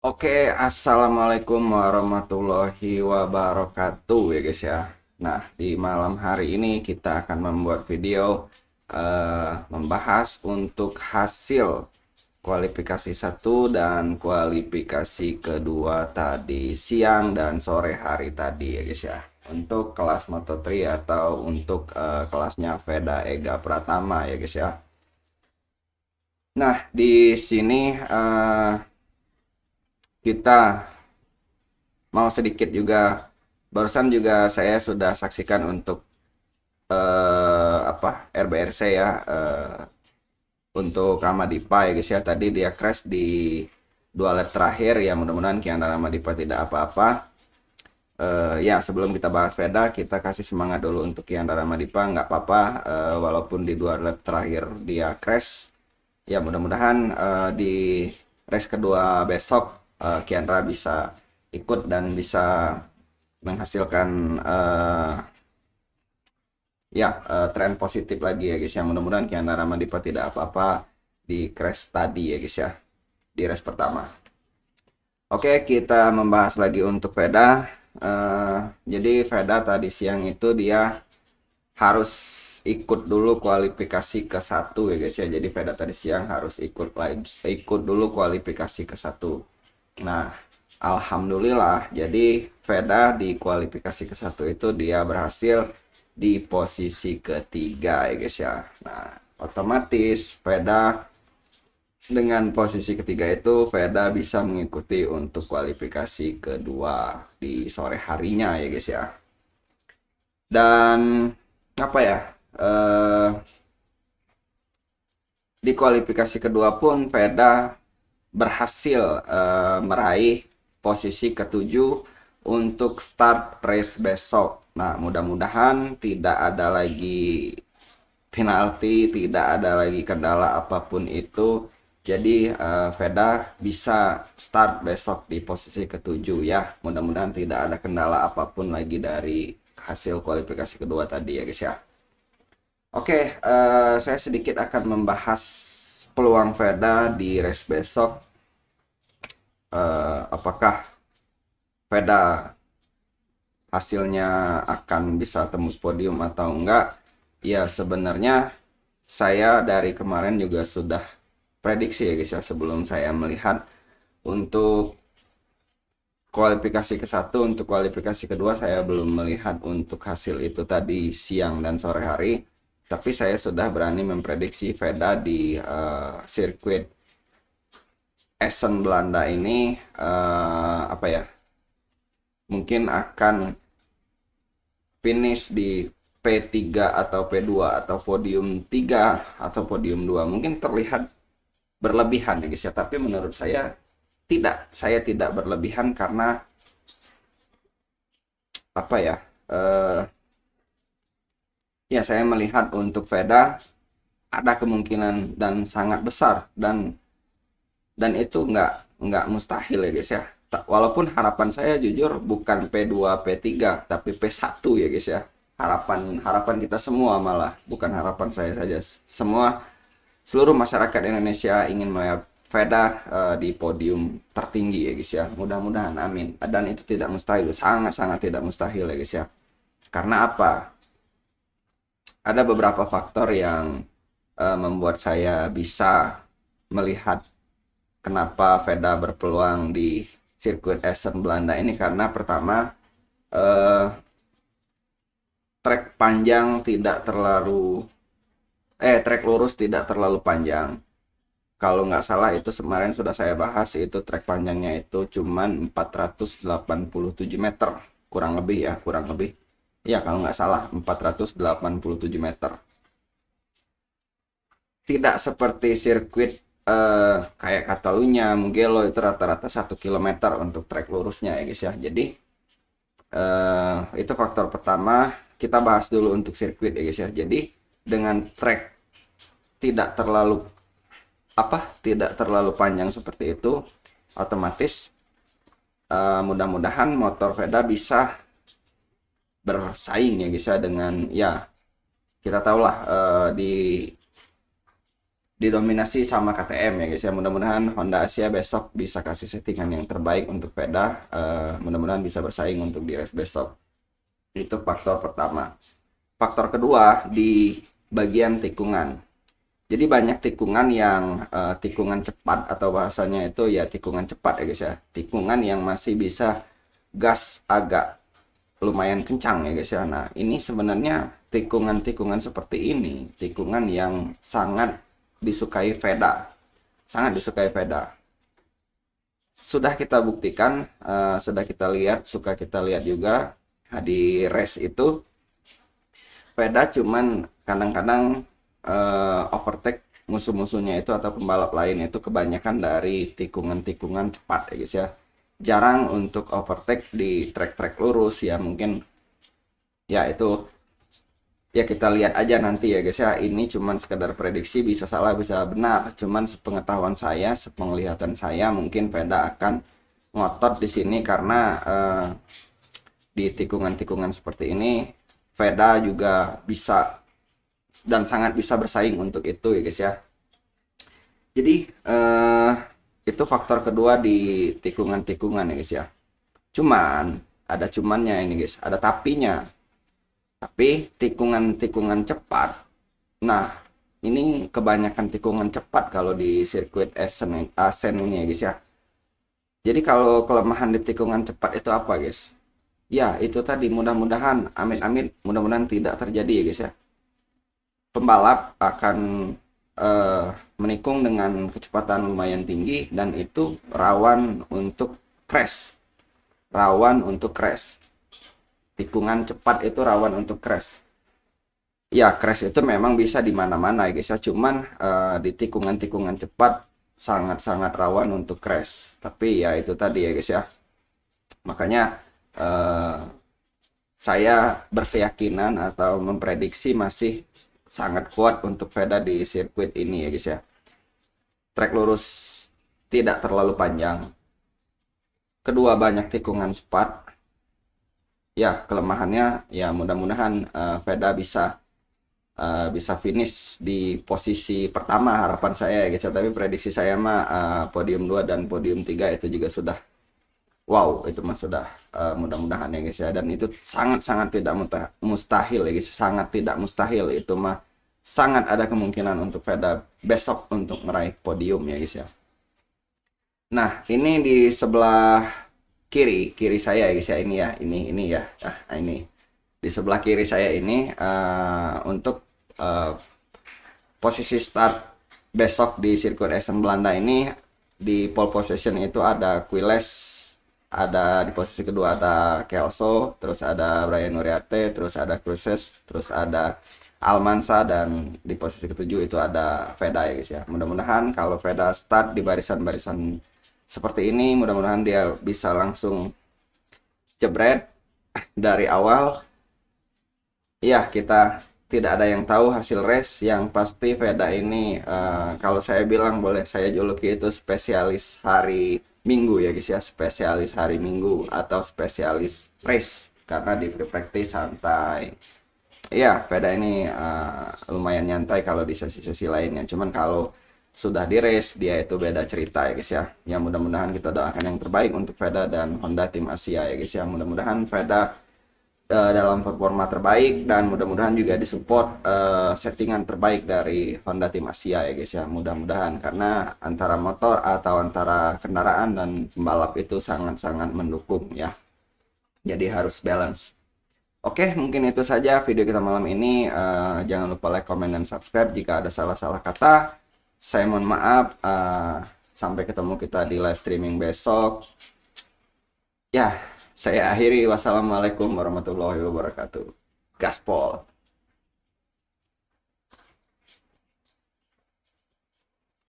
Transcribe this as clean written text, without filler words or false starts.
Oke, assalamualaikum warahmatullahi wabarakatuh ya guys ya. Nah, di malam hari ini kita akan membuat video membahas untuk hasil kualifikasi satu dan kualifikasi kedua tadi siang dan sore hari tadi ya guys ya. Untuk kelas Moto3 atau untuk kelasnya Veda Ega Pratama ya guys ya. Nah, di sini kita mau sedikit juga barusan juga saya sudah saksikan untuk RBRC ya, untuk Ramadipa ya guys ya. Tadi dia crash di dua lap terakhir ya, mudah-mudahan Kiana Ramadipa tidak apa-apa. Ya, sebelum kita bahas Veda, kita kasih semangat dulu untuk Kiana Ramadipa, nggak apa-apa, walaupun di dua lap terakhir dia crash. Ya, mudah-mudahan di race kedua besok Kiandra bisa ikut dan bisa menghasilkan tren positif lagi ya guys ya. Mudah-mudahan Kiana Ramadipa tidak apa-apa di crash tadi ya guys ya, di race pertama. Oke, kita membahas lagi untuk Veda. Jadi Veda tadi siang itu dia harus ikut dulu kualifikasi ke satu ya guys ya. Jadi Veda tadi siang harus ikut dulu kualifikasi ke satu. Nah, alhamdulillah, jadi Veda di kualifikasi ke satu itu dia berhasil di posisi ketiga ya guys ya. Nah, otomatis Veda dengan posisi ketiga itu Veda bisa mengikuti untuk kualifikasi kedua di sore harinya ya guys ya. Dan apa ya? Eh, di kualifikasi kedua pun Veda berhasil meraih posisi ketujuh untuk start race besok. Nah, mudah-mudahan tidak ada lagi penalti, tidak ada lagi kendala apapun itu. Jadi Veda bisa start besok di posisi ketujuh ya. Mudah-mudahan tidak ada kendala apapun lagi dari hasil kualifikasi kedua tadi ya guys ya. Oke, saya sedikit akan membahas peluang Veda di race besok. Apakah Veda hasilnya akan bisa tembus podium atau enggak? Ya, sebenarnya saya dari kemarin juga sudah prediksi ya guys ya, sebelum saya melihat untuk kualifikasi ke satu, untuk kualifikasi kedua saya belum melihat untuk hasil itu tadi siang dan sore hari, tapi saya sudah berani memprediksi Veda di sirkuit Essen Belanda ini apa ya, mungkin akan finish di P3 atau P2 atau podium 3 atau podium 2. Mungkin terlihat berlebihan ya guys ya, tapi menurut saya tidak berlebihan karena apa ya? eh, ya saya melihat untuk Veda ada kemungkinan dan sangat besar dan itu nggak mustahil ya guys ya. Walaupun harapan saya jujur bukan P2 P3 tapi P1 ya guys ya. Harapan harapan kita semua, malah bukan harapan saya saja. Seluruh masyarakat Indonesia ingin melihat Veda di podium tertinggi ya guys ya. Mudah-mudahan, amin. Dan itu tidak mustahil, sangat-sangat tidak mustahil ya guys ya. Karena apa? Ada beberapa faktor yang membuat saya bisa melihat kenapa Veda berpeluang di sirkuit Essen Belanda ini. Karena pertama, eh, trek panjang tidak terlalu trek lurus tidak terlalu panjang. Kalau nggak salah itu kemarin sudah saya bahas, itu trek panjangnya itu cuman 487 meter, kurang lebih ya, kurang lebih. Ya, kalau nggak salah 487 meter. Tidak seperti sirkuit kayak Catalunya, Mugello itu rata-rata 1 kilometer untuk trek lurusnya ya guys ya. Jadi itu faktor pertama. Kita bahas dulu untuk sirkuit ya guys ya. Jadi dengan trek tidak terlalu tidak terlalu panjang seperti itu, otomatis mudah-mudahan motor Veda bisa bersaing ya guys ya dengan, ya kita tahulah, di didominasi sama KTM ya guys ya. Mudah-mudahan Honda Asia besok bisa kasih settingan yang terbaik untuk Veda. Mudah-mudahan bisa bersaing untuk di race besok. Itu faktor pertama. Faktor kedua di bagian tikungan. Jadi banyak tikungan yang tikungan cepat atau bahasanya itu ya tikungan cepat ya guys ya. Tikungan yang masih bisa gas agak lumayan kencang ya guys ya. Nah, ini sebenarnya tikungan-tikungan seperti ini, tikungan yang sangat disukai Veda. Sangat disukai Veda. Sudah kita buktikan, sudah kita lihat, suka kita lihat juga di race itu Veda cuman kadang-kadang overtake musuh-musuhnya itu atau pembalap lain itu kebanyakan dari tikungan-tikungan cepat ya guys ya. Jarang untuk overtake di trek-trek lurus ya, mungkin ya itu ya kita lihat aja nanti ya guys ya. Ini cuman sekedar prediksi, bisa salah bisa benar, cuman sepengetahuan saya, sepenglihatan saya mungkin Veda akan ngotot di sini karena di tikungan-tikungan seperti ini Veda juga bisa dan sangat bisa bersaing untuk itu ya guys ya. Jadi itu faktor kedua di tikungan-tikungan ya guys ya. Cuman ada cumannya ini guys, ada tapinya. Tapi tikungan-tikungan cepat. Nah, ini kebanyakan tikungan cepat kalau di sirkuit Asen ini ya guys ya. Jadi kalau kelemahan di tikungan cepat itu apa guys? Ya, itu tadi mudah-mudahan amit-amit mudah-mudahan tidak terjadi ya guys ya. Pembalap akan menikung dengan kecepatan lumayan tinggi dan itu rawan untuk crash. Rawan untuk crash. Tikungan cepat itu rawan untuk crash. Ya, crash itu memang bisa di mana-mana ya guys ya. Cuman di tikungan-tikungan cepat sangat-sangat rawan untuk crash. Tapi ya itu tadi ya guys ya. Makanya saya berkeyakinan atau memprediksi masih sangat kuat untuk Veda di sirkuit ini ya guys ya. Trek lurus tidak terlalu panjang. Kedua, banyak tikungan cepat. Ya, kelemahannya ya mudah-mudahan Veda bisa finish di posisi pertama harapan saya ya guys ya. Tapi prediksi saya mah podium 2 dan podium 3 itu juga sudah wow, itu mah sudah mudah-mudahan ya guys ya. Dan itu sangat-sangat tidak mustahil ya guys, sangat tidak mustahil, itu mah sangat ada kemungkinan untuk Veda besok untuk meraih podium ya guys ya. Nah, ini di sebelah kiri saya ya guys ya, ini ya, ini ya. Nah, ini di sebelah kiri saya ini untuk posisi start besok di sirkuit Essen Belanda ini, di pole position itu ada Quiles, ada di posisi kedua ada Kelso, terus ada Brian Uriarte, terus ada Cruises, terus ada Almansa, dan di posisi ketujuh itu ada Veda ya guys ya. Mudah-mudahan kalau Veda start di barisan-barisan seperti ini, mudah-mudahan dia bisa langsung jebret dari awal. Ya, kita tidak ada yang tahu hasil race. Yang pasti Veda ini kalau saya bilang boleh saya juluki itu spesialis hari Minggu ya guys ya, spesialis hari Minggu atau spesialis race karena di free practice santai. Ya, Veda ini lumayan nyantai kalau di sesi-sesi lainnya. Cuman kalau sudah di race dia itu beda cerita ya guys ya. Ya mudah-mudahan kita doakan yang terbaik untuk Veda dan Honda Tim Asia ya guys ya. Mudah-mudahan Veda dalam performa terbaik dan mudah-mudahan juga disupport settingan terbaik dari Honda Tim Asia ya guys ya. Mudah-mudahan karena antara motor atau antara kendaraan dan pembalap itu sangat-sangat mendukung ya. Jadi harus balance. Oke, mungkin itu saja video kita malam ini. Jangan lupa like, comment, dan subscribe jika ada salah-salah kata. Saya mohon maaf. Sampai ketemu kita di live streaming besok. Ya, saya akhiri. Wassalamualaikum warahmatullahi wabarakatuh. Gaspol.